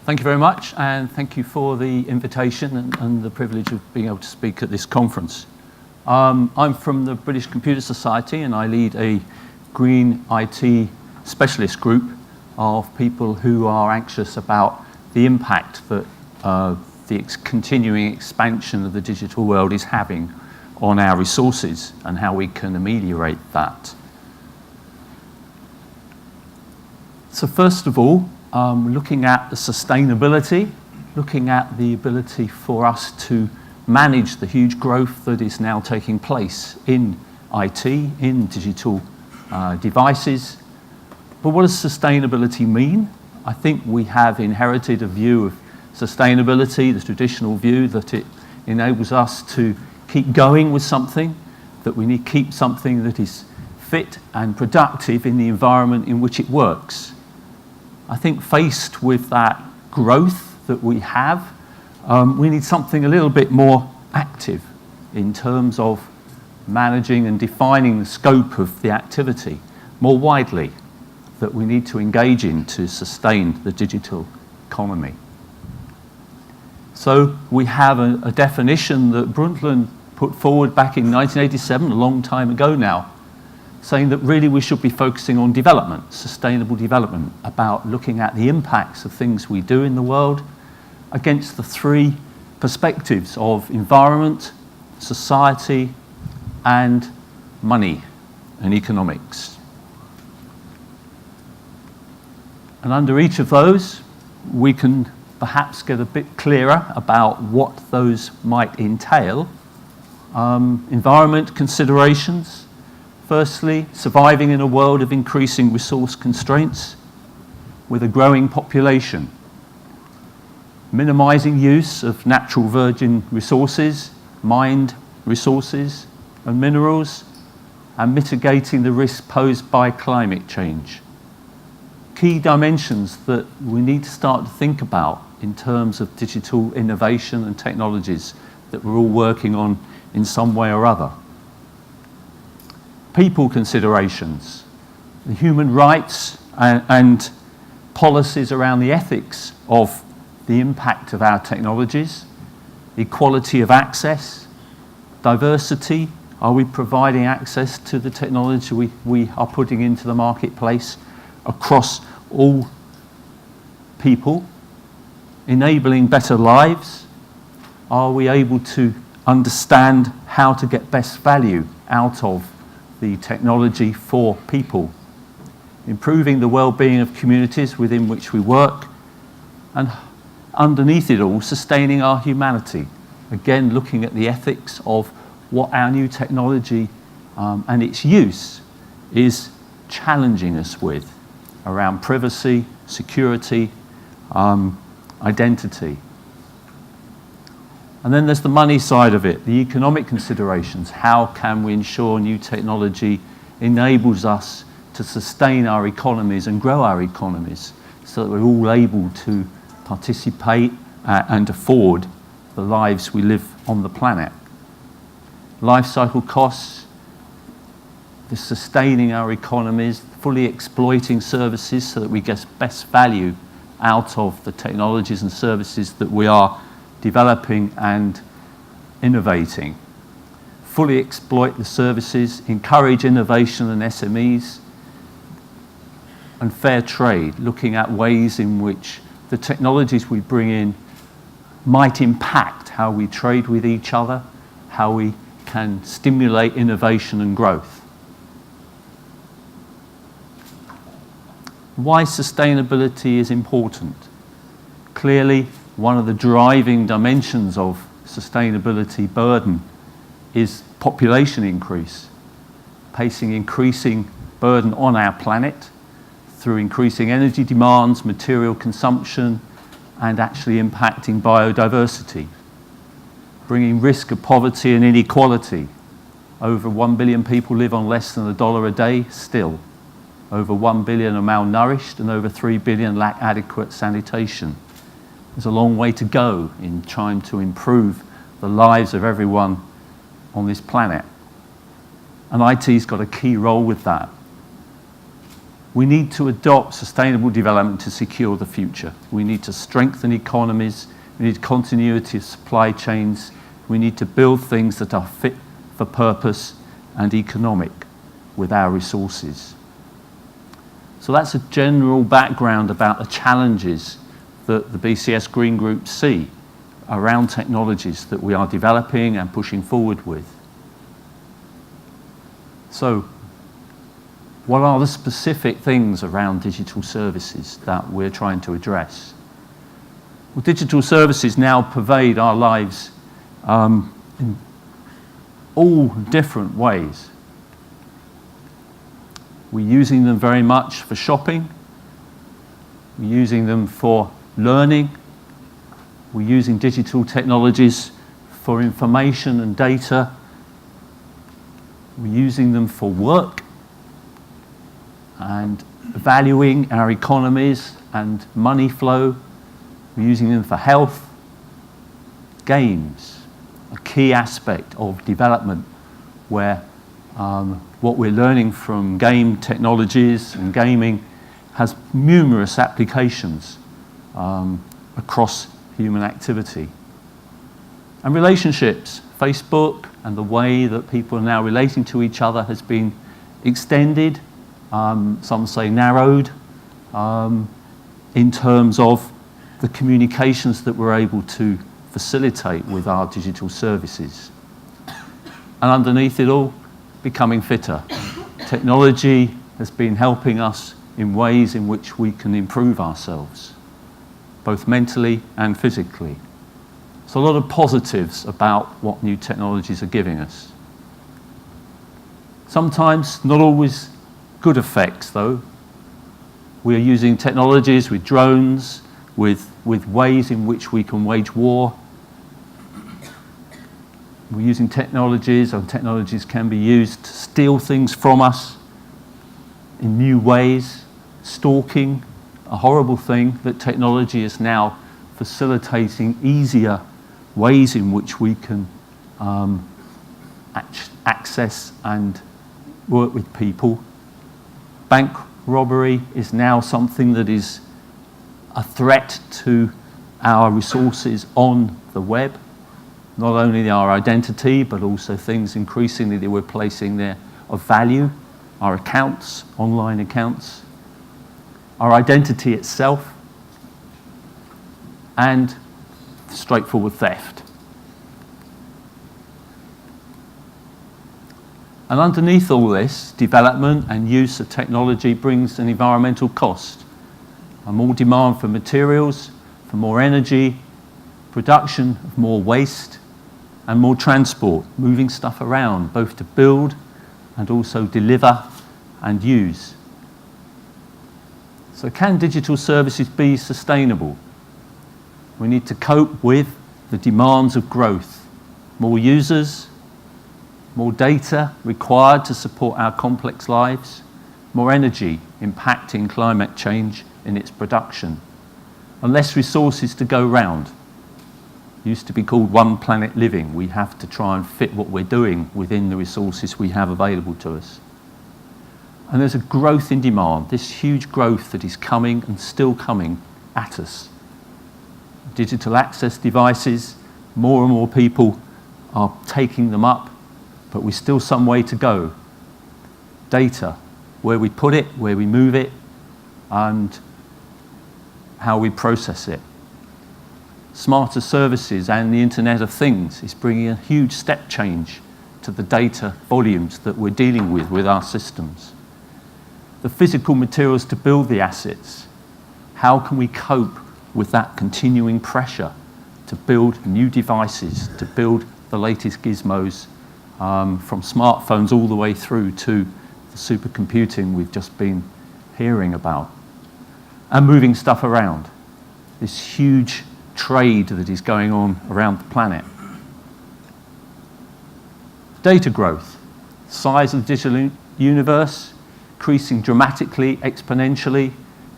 Thank you very much, and thank you for the invitation and the privilege of being able to speak at this conference. I'm from the British Computer Society, and I lead a green IT specialist group of people who are anxious about the impact that the continuing expansion of the digital world is having on our resources and how we can ameliorate that. So first of all, looking at the sustainability, looking at the ability for us to manage the huge growth that is now taking place in IT, in digital devices. But what does sustainability mean? I think we have inherited a view of sustainability, the traditional view that it enables us to keep going with something, that we need to keep something that is fit and productive in the environment in which it works. I think faced with that growth that we have, we need something a little bit more active in terms of managing and defining the scope of the activity more widely that we need to engage in to sustain the digital economy. So we have a definition that Brundtland put forward back in 1987, a long time ago now, saying that really we should be focusing on development, sustainable development, about looking at the impacts of things we do in the world against the three perspectives of environment, society, and money and economics. And under each of those, we can perhaps get a bit clearer about what those might entail. Environment considerations. Firstly, surviving in a world of increasing resource constraints with a growing population. Minimizing use of natural virgin resources, mined resources and minerals, and mitigating the risk posed by climate change. Key dimensions that we need to start to think about in terms of digital innovation and technologies that we're all working on in some way or other. People considerations, the human rights and policies around the ethics of the impact of our technologies, equality of access, diversity. Are we providing access to the technology we are putting into the marketplace across all people, enabling better lives? Are we able to understand how to get best value out of the technology for people, improving the well-being of communities within which we work, and underneath it all, sustaining our humanity. Again, looking at the ethics of what our new technology and its use is challenging us with around privacy, security, identity. And then there's the money side of it, the economic considerations. How can we ensure new technology enables us to sustain our economies and grow our economies so that we're all able to participate and afford the lives we live on the planet? Life cycle costs, the sustaining our economies, fully exploiting services so that we get best value out of the technologies and services that we are developing and innovating. Fully exploit the services, encourage innovation and SMEs, and fair trade, looking at ways in which the technologies we bring in might impact how we trade with each other, how we can stimulate innovation and growth. Why sustainability is important. Clearly, one of the driving dimensions of sustainability burden is population increase, placing increasing burden on our planet through increasing energy demands, material consumption, and actually impacting biodiversity, bringing risk of poverty and inequality. Over 1 billion people live on less than $1 a day still. Over 1 billion are malnourished and over 3 billion lack adequate sanitation. There's a long way to go in trying to improve the lives of everyone on this planet. And IT's got a key role with that. We need to adopt sustainable development to secure the future. We need to strengthen economies. We need continuity of supply chains. We need to build things that are fit for purpose and economic with our resources. So that's a general background about the challenges that the BCS Green Group see around technologies that we are developing and pushing forward with. So, what are the specific things around digital services that we're trying to address? Well, digital services now pervade our lives in all different ways. We're using them very much for shopping. We're using them for learning. We're using digital technologies for information and data. We're using them for work and valuing our economies and money flow. We're using them for health. Games, a key aspect of development where what we're learning from game technologies and gaming has numerous applications across human activity. And relationships, Facebook and the way that people are now relating to each other has been extended, some say narrowed, in terms of the communications that we're able to facilitate with our digital services. And underneath it all, becoming fitter. Technology has been helping us in ways in which we can improve ourselves, both mentally and physically. So a lot of positives about what new technologies are giving us. Sometimes not always good effects though. We are using technologies with drones, with ways in which we can wage war. We're using technologies, and technologies can be used to steal things from us in new ways. Stalking, a horrible thing that technology is now facilitating easier ways in which we can access and work with people. Bank robbery is now something that is a threat to our resources on the web. Not only our identity, but also things increasingly that we're placing there of value, our accounts, online accounts, our identity itself, and straightforward theft. And underneath all this, development and use of technology brings an environmental cost. And more demand for materials, for more energy, production of more waste, and more transport, moving stuff around, both to build and also deliver and use. So can digital services be sustainable? We need to cope with the demands of growth. More users, more data required to support our complex lives, more energy impacting climate change in its production, and less resources to go round. Used to be called one planet living. We have to try and fit what we're doing within the resources we have available to us. And there's a growth in demand, this huge growth that is coming and still coming at us. Digital access devices, more and more people are taking them up, but we're still some way to go. Data, where we put it, where we move it, and how we process it. Smarter services and the Internet of Things is bringing a huge step change to the data volumes that we're dealing with our systems. The physical materials to build the assets, how can we cope with that continuing pressure to build new devices, to build the latest gizmos, from smartphones all the way through to the supercomputing we've just been hearing about, and moving stuff around. This huge trade that is going on around the planet. Data growth, size of the digital universe, increasing dramatically, exponentially.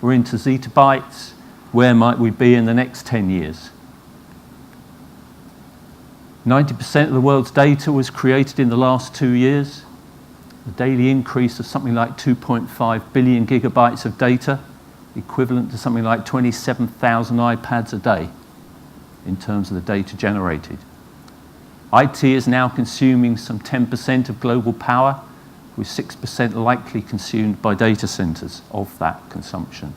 We're into zettabytes. Where might we be in the next 10 years? 90% of the world's data was created in the last 2 years. a daily increase of something like 2.5 billion gigabytes of data, equivalent to something like 27,000 iPads a day in terms of the data generated. IT is now consuming some 10% of global power, with 6% likely consumed by data centers of that consumption.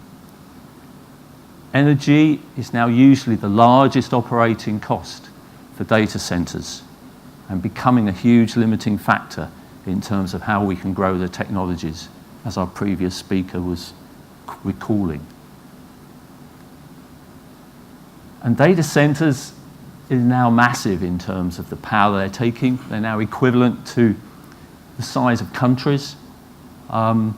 Energy is now usually the largest operating cost for data centers and becoming a huge limiting factor in terms of how we can grow the technologies, as our previous speaker was recalling. And data centers is now massive in terms of the power they're taking. They're now equivalent to the size of countries. And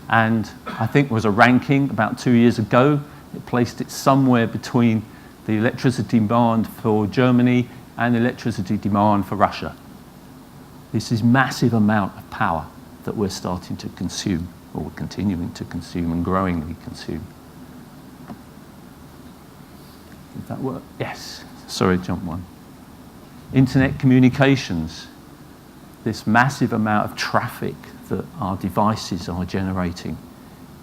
I think there was a ranking about 2 years ago. It placed it somewhere between the electricity demand for Germany and the electricity demand for Russia. This is massive amount of power that we're starting to consume, or we're continuing to consume and growingly consume. Did that work? Yes. Sorry, jump one. Internet communications. This massive amount of traffic that our devices are generating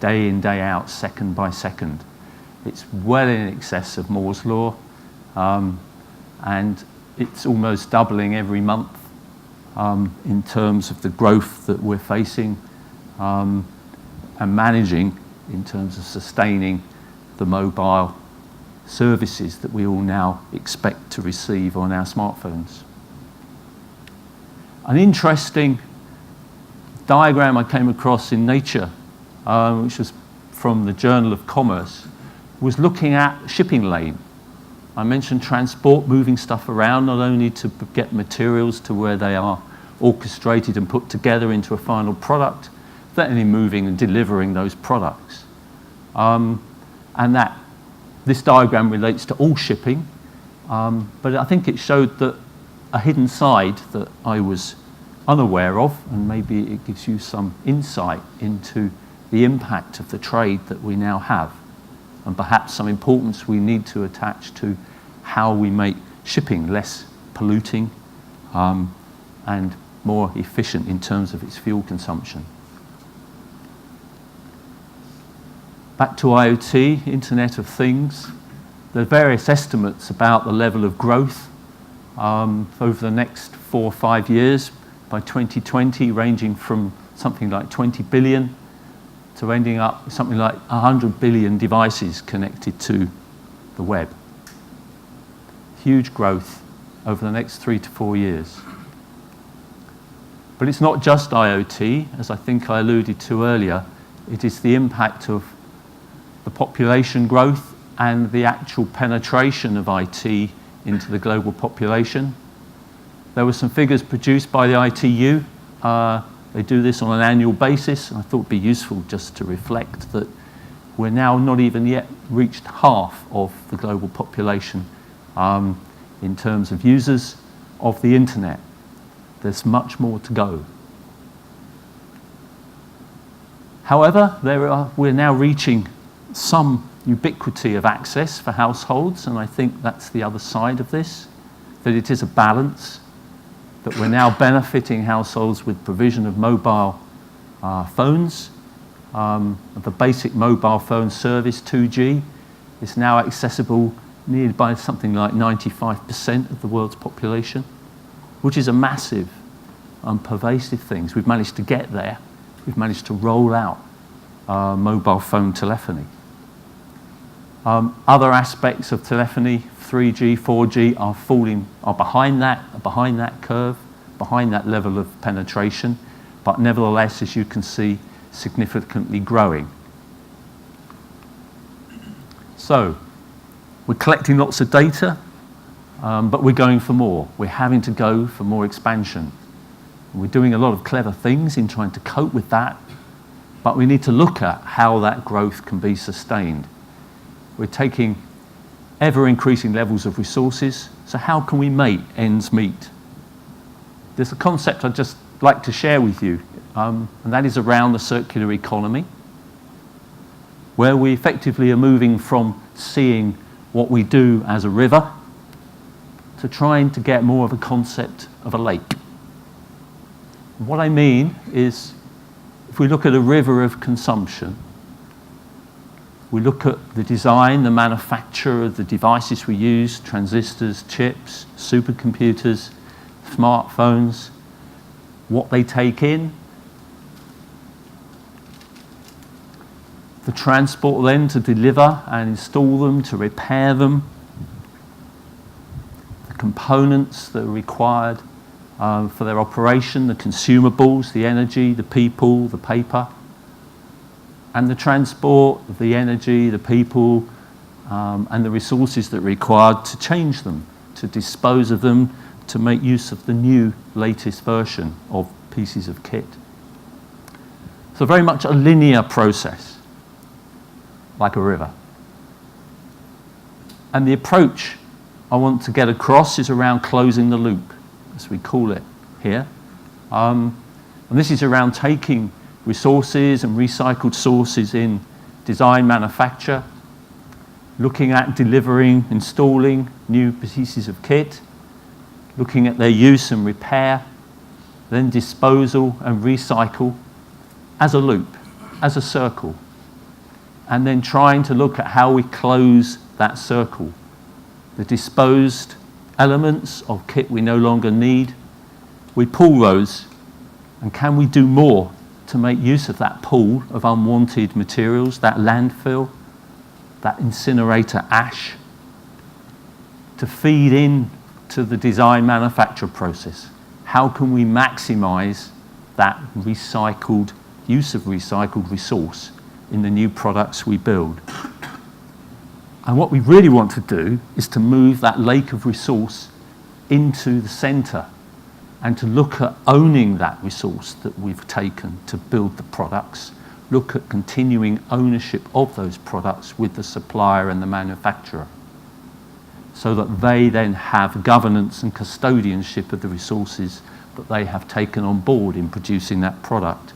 day in, day out, second by second. It's well in excess of Moore's Law, and it's almost doubling every month in terms of the growth that we're facing and managing in terms of sustaining the mobile services that we all now expect to receive on our smartphones. An interesting diagram I came across in Nature, which was from the Journal of Commerce, was looking at shipping lane. I mentioned transport, moving stuff around, not only to get materials to where they are orchestrated and put together into a final product, but then moving and delivering those products. And that this diagram relates to all shipping, but I think it showed that a hidden side that I was unaware of, and maybe it gives you some insight into the impact of the trade that we now have, and perhaps some importance we need to attach to how we make shipping less polluting and more efficient in terms of its fuel consumption. Back to IoT, Internet of Things. There are various estimates about the level of growth over the next 4 or 5 years by 2020, ranging from something like 20 billion to ending up with something like 100 billion devices connected to the web. Huge growth over the next 3 to 4 years. But it's not just IoT, as I think I alluded to earlier. It is the impact of the population growth and the actual penetration of IT into the global population. There were some figures produced by the ITU. They do this on an annual basis, and I thought it'd be useful just to reflect that we're now not even yet reached half of the global population in terms of users of the internet. There's much more to go. However, we're now reaching some ubiquity of access for households, and I think that's the other side of this, that it is a balance, that we're now benefiting households with provision of mobile phones. The basic mobile phone service, 2G, is now accessible nearly by something like 95% of the world's population, which is a massive and pervasive thing. We've managed to get there. We've managed to roll out mobile phone telephony. Other aspects of telephony, 3G, 4G, are behind that curve, behind that level of penetration, but nevertheless, as you can see, significantly growing. So, we're collecting lots of data, but we're going for more. We're having to go for more expansion. We're doing a lot of clever things in trying to cope with that, but we need to look at how that growth can be sustained. We're taking ever-increasing levels of resources, so how can we make ends meet? There's a concept I'd just like to share with you, and that is around the circular economy, where we effectively are moving from seeing what we do as a river to trying to get more of a concept of a lake. What I mean is, if we look at a river of consumption, we look at the design, the manufacture of the devices we use, transistors, chips, supercomputers, smartphones, what they take in, the transport then to deliver and install them, to repair them, the components that are required for their operation, the consumables, the energy, the people, the paper, and the transport, the energy, the people, and the resources that are required to change them, to dispose of them, to make use of the new, latest version of pieces of kit. So very much a linear process, like a river. And the approach I want to get across is around closing the loop, as we call it here. And this is around taking resources and recycled sources in design, manufacture, looking at delivering, installing new pieces of kit, looking at their use and repair, then disposal and recycle as a loop, as a circle, and then trying to look at how we close that circle. The disposed elements of kit we no longer need, we pull those, and can we do more to make use of that pool of unwanted materials, that landfill, that incinerator ash, to feed in to the design manufacture process? How can we maximize that recycled, use of recycled resource in the new products we build? And what we really want to do is to move that lake of resource into the center and to look at owning that resource that we've taken to build the products, look at continuing ownership of those products with the supplier and the manufacturer, so that they then have governance and custodianship of the resources that they have taken on board in producing that product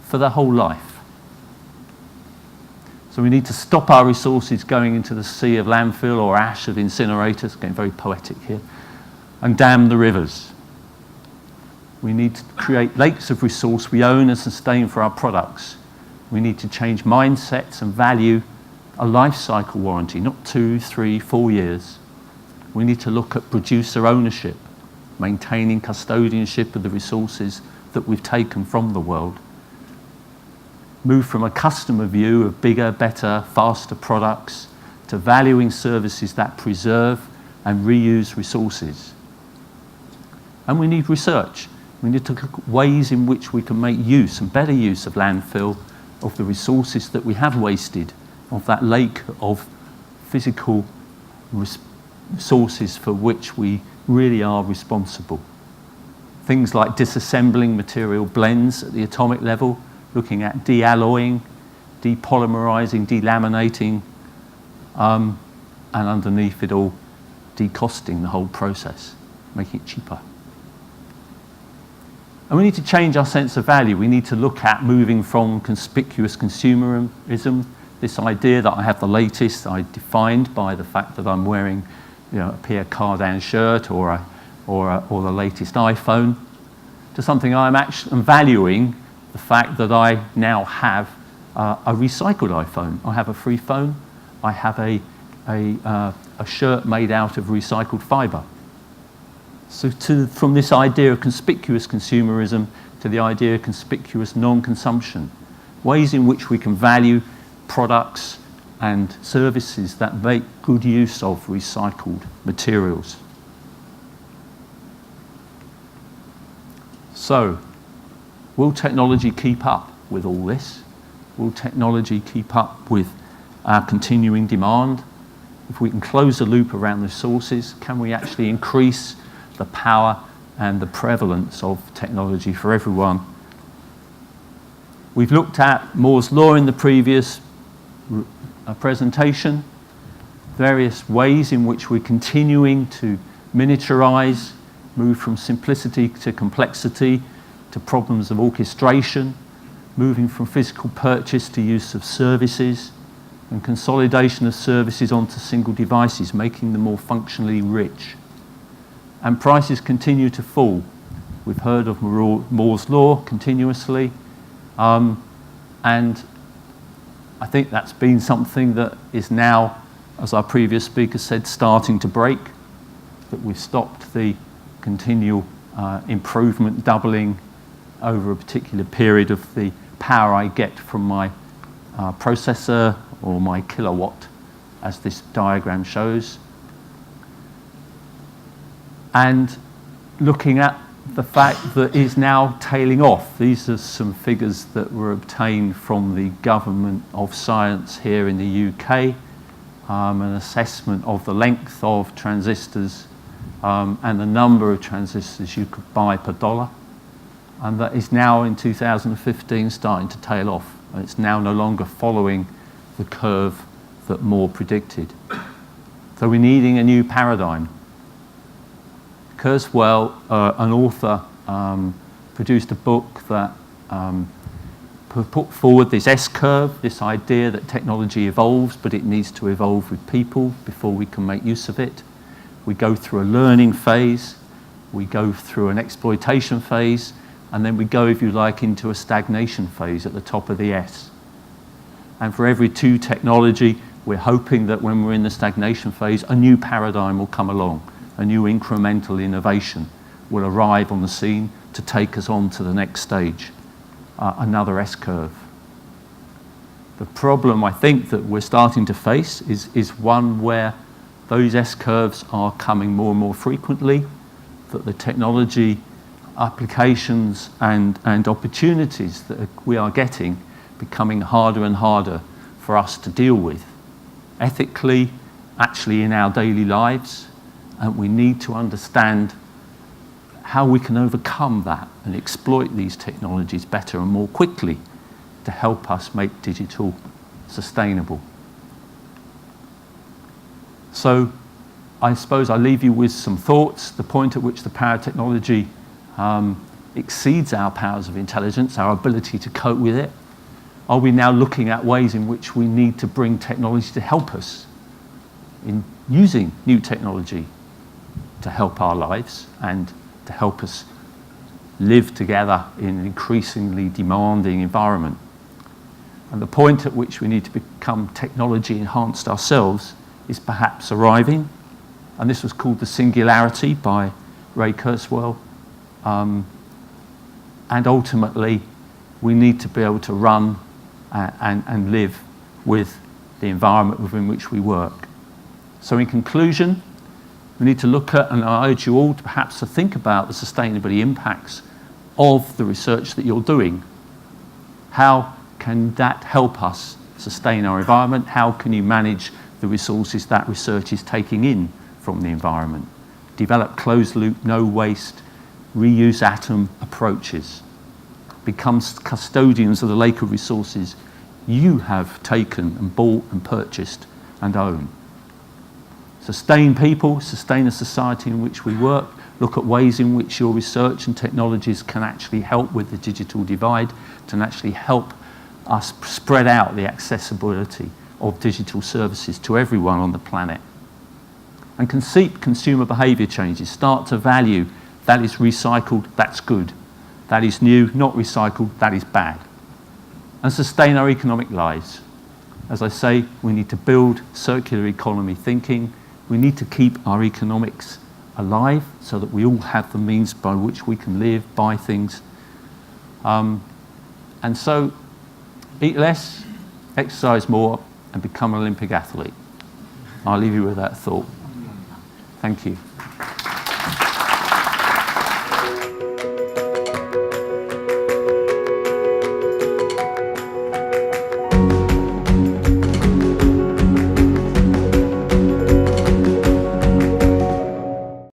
for their whole life. So we need to stop our resources going into the sea of landfill or ash of incinerators, getting very poetic here, and dam the rivers. We need to create lakes of resource we own and sustain for our products. We need to change mindsets and value a life cycle warranty, not 2, 3, 4 years. We need to look at producer ownership, maintaining custodianship of the resources that we've taken from the world. Move from a customer view of bigger, better, faster products to valuing services that preserve and reuse resources. And we need research. We need to look at ways in which we can make use and better use of landfill, of the resources that we have wasted, of that lake of physical resources for which we really are responsible. Things like disassembling material blends at the atomic level, looking at dealloying, depolymerizing, delaminating, and underneath it all, decosting the whole process, making it cheaper. And we need to change our sense of value. We need to look at moving from conspicuous consumerism, this idea that I have the latest, I defined by the fact that I'm wearing, a Pierre Cardin shirt or the latest iPhone, to something I'm valuing the fact that I now have a recycled iPhone. I have a free phone. I have a shirt made out of recycled fiber. So from this idea of conspicuous consumerism to the idea of conspicuous non-consumption, ways in which we can value products and services that make good use of recycled materials. So, will technology keep up with all this? Will technology keep up with our continuing demand? If we can close the loop around the sources, can we actually increase the power and the prevalence of technology for everyone? We've looked at Moore's Law in the previous presentation, various ways in which we're continuing to miniaturize, move from simplicity to complexity, to problems of orchestration, moving from physical purchase to use of services, and consolidation of services onto single devices, making them more functionally rich. And prices continue to fall. We've heard of Moore's Law continuously. And I think that's been something that is now, as our previous speaker said, starting to break, that we've stopped the continual improvement, doubling over a particular period of the power I get from my processor or my kilowatt, as this diagram shows. And looking at the fact that is now tailing off. These are some figures that were obtained from the Government of Science here in the UK, an assessment of the length of transistors and the number of transistors you could buy per dollar. And that is now in 2015 starting to tail off. And it's now no longer following the curve that Moore predicted. So we're needing a new paradigm. Kurzweil, an author, produced a book that put forward this S-curve, this idea that technology evolves, but it needs to evolve with people before we can make use of it. We go through a learning phase, we go through an exploitation phase, and then we go, if you like, into a stagnation phase at the top of the S. And for every two technology, we're hoping that when we're in the stagnation phase, a new paradigm will come along. A new incremental innovation will arrive on the scene to take us on to the next stage, another S-curve. The problem I think that we're starting to face is one where those S-curves are coming more and more frequently, that the technology applications and opportunities that we are getting becoming harder and harder for us to deal with, ethically, actually in our daily lives. And we need to understand how we can overcome that and exploit these technologies better and more quickly to help us make digital sustainable. So I suppose I'll leave you with some thoughts. The point at which the power of technology exceeds our powers of intelligence, our ability to cope with it. Are we now looking at ways in which we need to bring technology to help us in using new technology to help our lives and to help us live together in an increasingly demanding environment? And the point at which we need to become technology enhanced ourselves is perhaps arriving. And this was called the singularity by Ray Kurzweil. And ultimately, we need to be able to run and live with the environment within which we work. So in conclusion, we need to look at, and I urge you all to perhaps to think about the sustainability impacts of the research that you're doing. How can that help us sustain our environment? How can you manage the resources that research is taking in from the environment? Develop closed loop, no waste, reuse atom approaches. Become custodians of the lake of resources you have taken and bought and purchased and own. Sustain people, sustain the society in which we work. Look at ways in which your research and technologies can actually help with the digital divide, to actually help us spread out the accessibility of digital services to everyone on the planet. And consumer behaviour changes. Start to value that is recycled, that's good. That is new, not recycled, that is bad. And sustain our economic lives. As I say, we need to build circular economy thinking. We need to keep our economics alive so that we all have the means by which we can live, buy things. And so eat less, exercise more, and become an Olympic athlete. I'll leave you with that thought. Thank you.